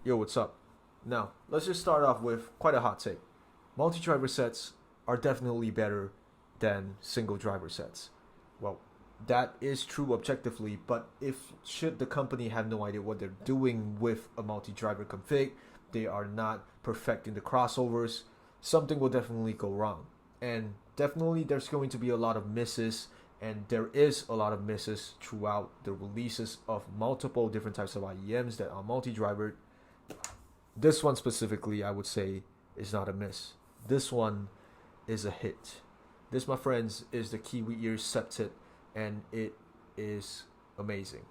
Yo, what's up? Now, let's just start off with quite a hot take. Multi-driver sets are definitely better than single driver sets. Well, that is true objectively, but if should the company have no idea what they're doing with a multi-driver config, they are not perfecting the crossovers, something will definitely go wrong. And definitely there's going to be a lot of misses, and there is a lot of misses throughout the releases of multiple different types of IEMs that are multi-driver. This one specifically, I would say, is not a miss. This one is a hit. This, my friends, is the Kiwi ears Septet, and it is amazing.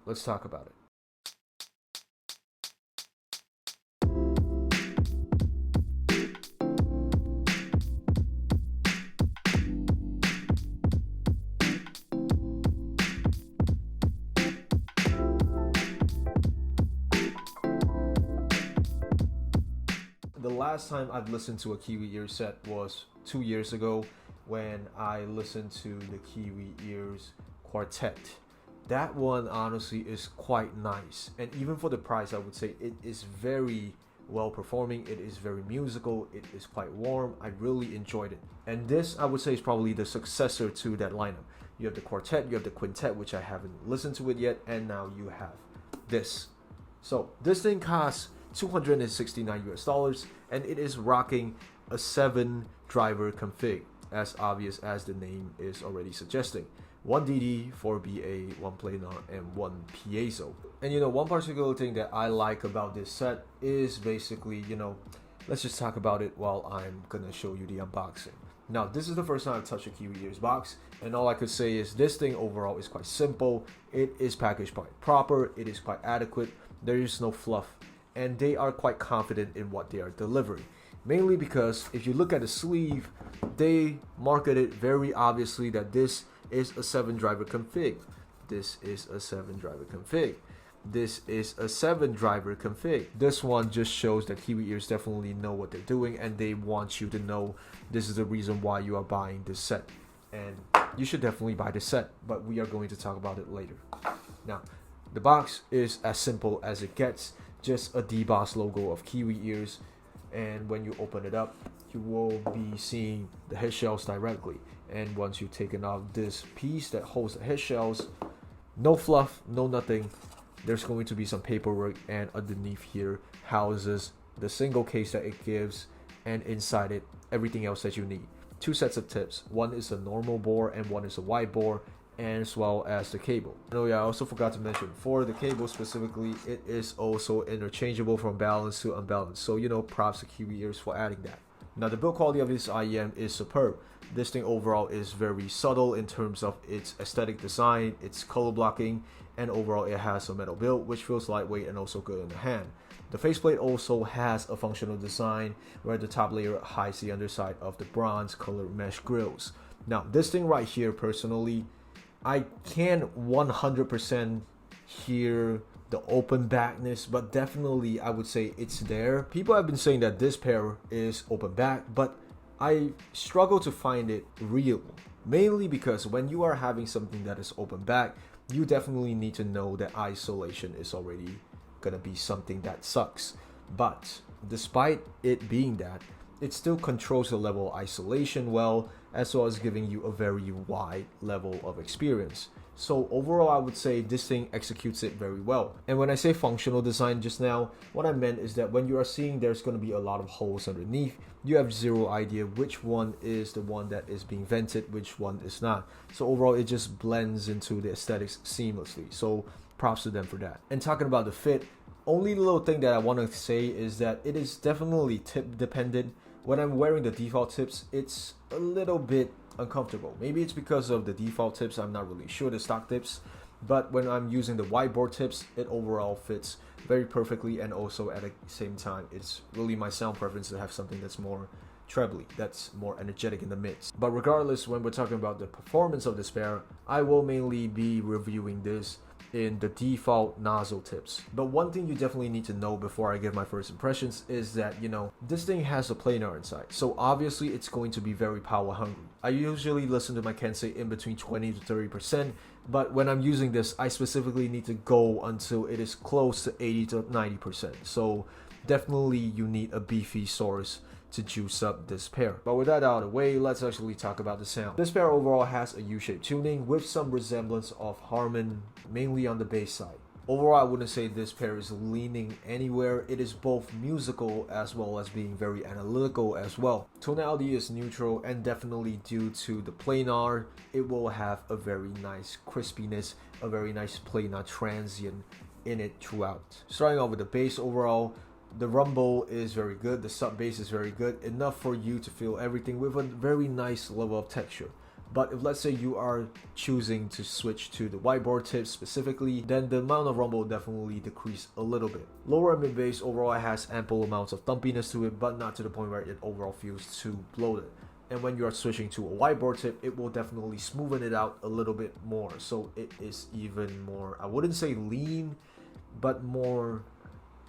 Let's talk about it. The last time I've listened to a Kiwi ear set was 2 years ago when I listened to the Kiwi ears quartet. That one honestly is quite nice, and even for the price I would say it is very well performing, it is very musical, it is quite warm. I really enjoyed it, and this I would say is probably the successor to that lineup. You have the quartet, you have the quintet, which I haven't listened to it yet, and now you have this. So this thing costs $269 and it is rocking a 7 driver config, as obvious as the name is already suggesting. 1 DD, 4 BA, 1 planar, and 1 piezo. And one particular thing that I like about this set is basically, let's just talk about it while I'm gonna show you the unboxing. Now, this is the first time I've touched a Kiwi ears box, and all I could say is this thing overall is quite simple. It is packaged quite proper, it is quite adequate, there is no fluff, and they are quite confident in what they are delivering. Mainly because if you look at the sleeve, they marketed very obviously that this is a 7 driver config. This is a 7 driver config. This is a 7 driver config. This one just shows that Kiwi ears definitely know what they're doing, and they want you to know this is the reason why you are buying this set. And you should definitely buy this set, but we are going to talk about it later. Now, the box is as simple as it gets, just a DBoss logo of Kiwi ears, and when you open it up, you will be seeing the head shells directly. And once you've taken out this piece that holds the head shells, no fluff, no nothing, there's going to be some paperwork, and underneath here houses the single case that it gives, and inside it, everything else that you need. 2 sets of tips, one is a normal bore and one is a wide bore, as well as the cable. Oh yeah, I also forgot to mention, for the cable specifically, it is also interchangeable from balanced to unbalanced. So props to Kiwi ears for adding that. Now, the build quality of this IEM is superb. This thing overall is very subtle in terms of its aesthetic design, its color blocking, and overall it has a metal build which feels lightweight and also good in the hand. The faceplate also has a functional design where the top layer hides the underside of the bronze color mesh grills. Now, this thing right here, personally, I can't 100% hear the open backness, but definitely I would say it's there. People have been saying that this pair is open back, but I struggle to find it real, mainly because when you are having something that is open back, you definitely need to know that isolation is already gonna be something that sucks. But despite it being that, it still controls the level of isolation well, as well as giving you a very wide level of experience. So overall, I would say this thing executes it very well. And when I say functional design just now, what I meant is that when you are seeing there's going to be a lot of holes underneath, you have zero idea which one is the one that is being vented, which one is not. So overall, it just blends into the aesthetics seamlessly. So props to them for that. And talking about the fit, only little thing that I want to say is that it is definitely tip dependent. When I'm wearing the default tips, it's a little bit uncomfortable. Maybe it's because of the default tips, I'm not really sure, the stock tips, but when I'm using the whiteboard tips, it overall fits very perfectly, and also at the same time, it's really my sound preference to have something that's more trebly, that's more energetic in the mix. But regardless, when we're talking about the performance of this pair, I will mainly be reviewing this in the default nozzle tips. But one thing you definitely need to know before I give my first impressions is that, this thing has a planar inside. So obviously it's going to be very power hungry. I usually listen to my Kensei in between 20 to 30%, but when I'm using this, I specifically need to go until it is close to 80 to 90%. So definitely you need a beefy source to juice up this pair. But with that out of the way, let's actually talk about the sound. This pair overall has a U-shaped tuning with some resemblance of Harman, mainly on the bass side. Overall, I wouldn't say this pair is leaning anywhere. It is both musical as well as being very analytical as well. Tonality is neutral, and definitely due to the planar, it will have a very nice crispiness, a very nice planar transient in it throughout. Starting off with the bass overall, the rumble is very good, the sub bass is very good, enough for you to feel everything with a very nice level of texture. But if let's say you are choosing to switch to the whiteboard tips specifically, then the amount of rumble will definitely decrease a little bit. Lower and mid bass overall has ample amounts of thumpiness to it, but not to the point where it overall feels too bloated. And when you are switching to a whiteboard tip, it will definitely smoothen it out a little bit more. So it is even more, I wouldn't say lean, but more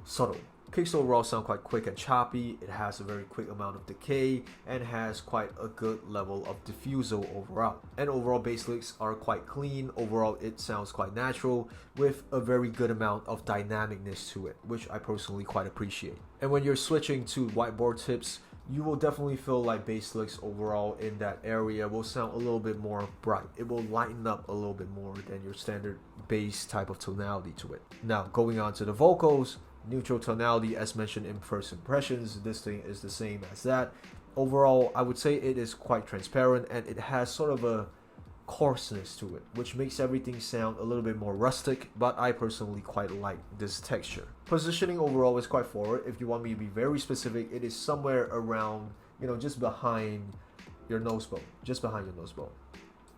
subtle. Kicks overall sound quite quick and choppy. It has a very quick amount of decay and has quite a good level of diffusal overall. And overall bass licks are quite clean. Overall it sounds quite natural with a very good amount of dynamicness to it, which I personally quite appreciate. And when you're switching to whiteboard tips, you will definitely feel like bass licks overall in that area will sound a little bit more bright. It will lighten up a little bit more than your standard bass type of tonality to it. Now going on to the vocals, neutral tonality as mentioned in first impressions, this thing is the same as that. Overall, I would say it is quite transparent and it has sort of a coarseness to it, which makes everything sound a little bit more rustic, but I personally quite like this texture. Positioning overall is quite forward. If you want me to be very specific, it is somewhere around, just behind your nose bone,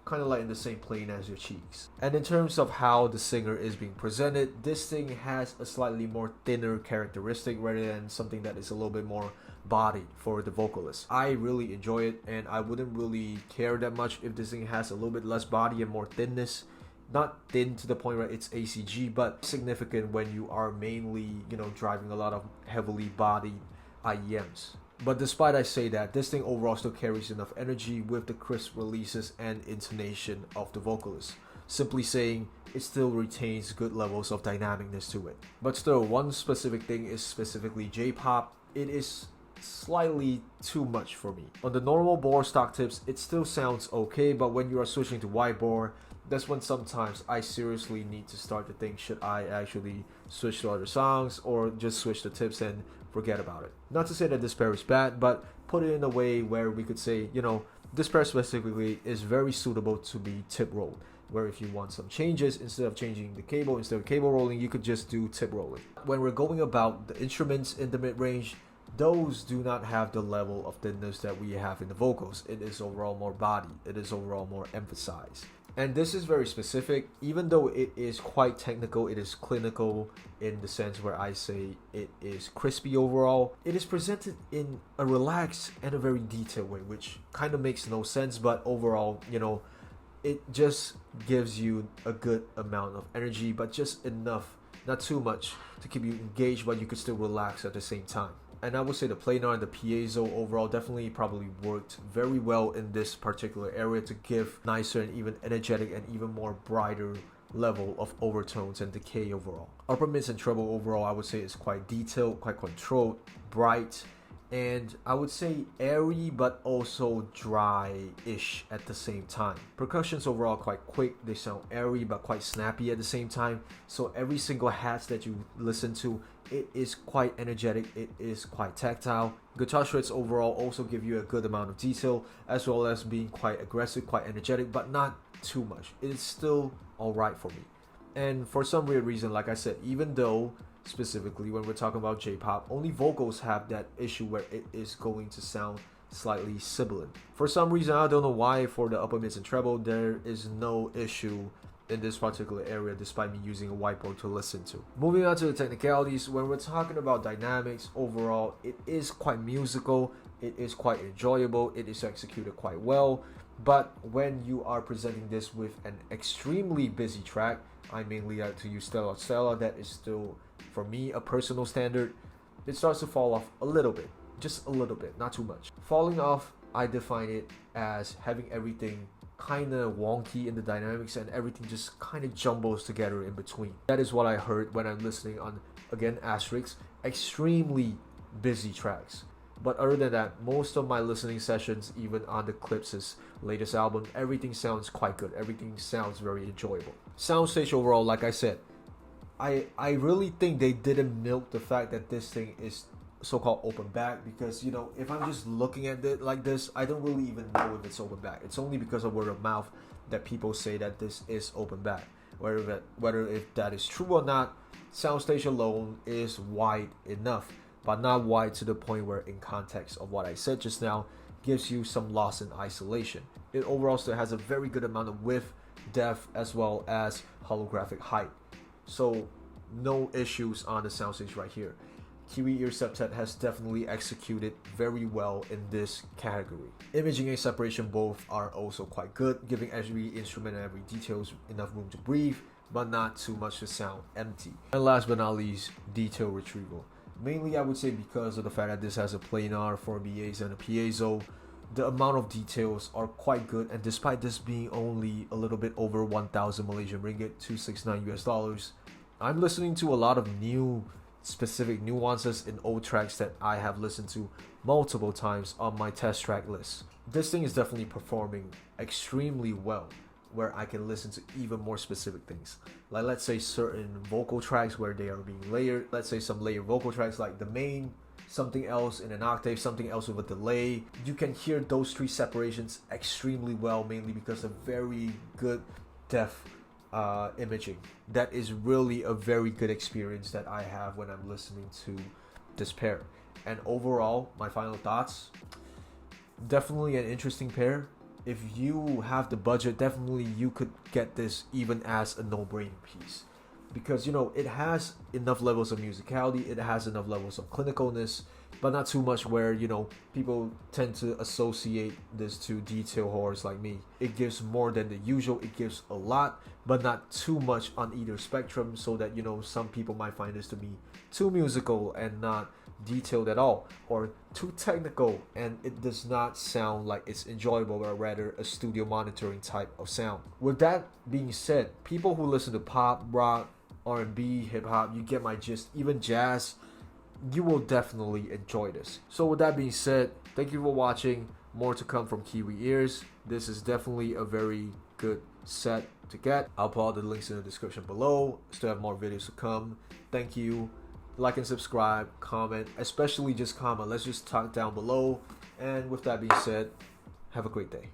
kind of like in the same plane as your cheeks. And in terms of how the singer is being presented, this thing has a slightly more thinner characteristic rather than something that is a little bit more bodied for the vocalist. I really enjoy it, and I wouldn't really care that much if this thing has a little bit less body and more thinness. Not thin to the point where it's ACG, but significant when you are mainly, driving a lot of heavily bodied IEMs. But despite I say that, this thing overall still carries enough energy with the crisp releases and intonation of the vocalist. Simply saying, it still retains good levels of dynamicness to it. But still, one specific thing is specifically J-pop. It is slightly too much for me. On the normal bore stock tips, it still sounds okay, but when you are switching to wide bore, that's when sometimes I seriously need to start to think, should I actually switch to other songs or just switch the tips and forget about it. Not to say that this pair is bad, but put it in a way where we could say, this pair specifically is very suitable to be tip rolled, where if you want some changes, instead of changing the cable, instead of cable rolling, you could just do tip rolling. When we're going about the instruments in the mid-range, those do not have the level of thinness that we have in the vocals. It is overall more body. It is overall more emphasized. And this is very specific, even though it is quite technical, it is clinical in the sense where I say it is crispy overall. It is presented in a relaxed and a very detailed way, which kind of makes no sense, but overall, it just gives you a good amount of energy, but just enough, not too much, to keep you engaged, but you could still relax at the same time. And I would say the planar and the piezo overall definitely probably worked very well in this particular area to give nicer and even energetic and even more brighter level of overtones and decay overall. Upper mids and treble overall I would say is quite detailed, quite controlled, bright, and I would say airy but also dry-ish at the same time. Percussions overall quite quick, they sound airy but quite snappy at the same time, so every single hats that you listen to, it is quite energetic, it is quite tactile. Guitar shreds overall also give you a good amount of detail as well as being quite aggressive, quite energetic, but not too much. It is still alright for me. And for some weird reason, like I said, even though specifically when we're talking about J-pop, only vocals have that issue where it is going to sound slightly sibilant. For some reason, I don't know why, for the upper mids and treble, there is no issue in this particular area despite me using a whiteboard to listen to. Moving on to the technicalities, when we're talking about dynamics, overall it is quite musical, it is quite enjoyable, it is executed quite well, but when you are presenting this with an extremely busy track, I mainly like to use Stella Stella, that is still for me a personal standard, it starts to fall off a little bit, just a little bit, not too much. Falling off, I define it as having everything kind of wonky in the dynamics, and everything just kind of jumbles together in between. That is what I heard when I'm listening on, again, asterisk, extremely busy tracks. But other than that, most of my listening sessions, even on the Clips' latest album, everything sounds quite good. Everything sounds very enjoyable. Soundstage overall, like I said, I really think they didn't milk the fact that this thing is so-called open back, because if I'm just looking at it like this, I don't really even know if it's open back. It's only because of word of mouth that people say that this is open back. Whether if that is true or not, Soundstage alone is wide enough, but not wide to the point where, in context of what I said just now, gives you some loss in isolation. It overall still has a very good amount of width, depth, as well as holographic height. So no issues on the soundstage right here. Kiwi Ear Septet has definitely executed very well in this category. Imaging and separation both are also quite good, giving every instrument and every detail enough room to breathe, but not too much to sound empty. And last but not least, detail retrieval. Mainly I would say because of the fact that this has a planar, 4 BAs, and a piezo, the amount of details are quite good, and despite this being only a little bit over 1,000 Malaysian ringgit, 269 US dollars, I'm listening to a lot of new specific nuances in old tracks that I have listened to multiple times on my test track list. This thing is definitely performing extremely well, where I can listen to even more specific things. Like, let's say certain vocal tracks where they are being layered. Let's say some layered vocal tracks like the main, something else in an octave, something else with a delay. You can hear those three separations extremely well, mainly because of very good depth imaging. That is really a very good experience that I have when I'm listening to this pair. And overall, my final thoughts, definitely an interesting pair. If you have the budget, definitely you could get this even as a no-brainer piece, because it has enough levels of musicality, it has enough levels of clinicalness, but not too much where people tend to associate this to detail whores like me. It gives more than the usual, it gives a lot, but not too much on either spectrum, so that some people might find this to be too musical and not detailed at all, or too technical and it does not sound like it's enjoyable, but rather a studio monitoring type of sound. With that being said, people who listen to pop, rock, R&B, hip-hop, you get my gist, even jazz, you will definitely enjoy this. So with that being said, thank you for watching. More to come from Kiwi Ears. This is definitely a very good set to get. I'll put all the links in the description below. Still have more videos to come. Thank you. Like and subscribe, comment, especially just comment. Let's just talk down below. And with that being said, have a great day.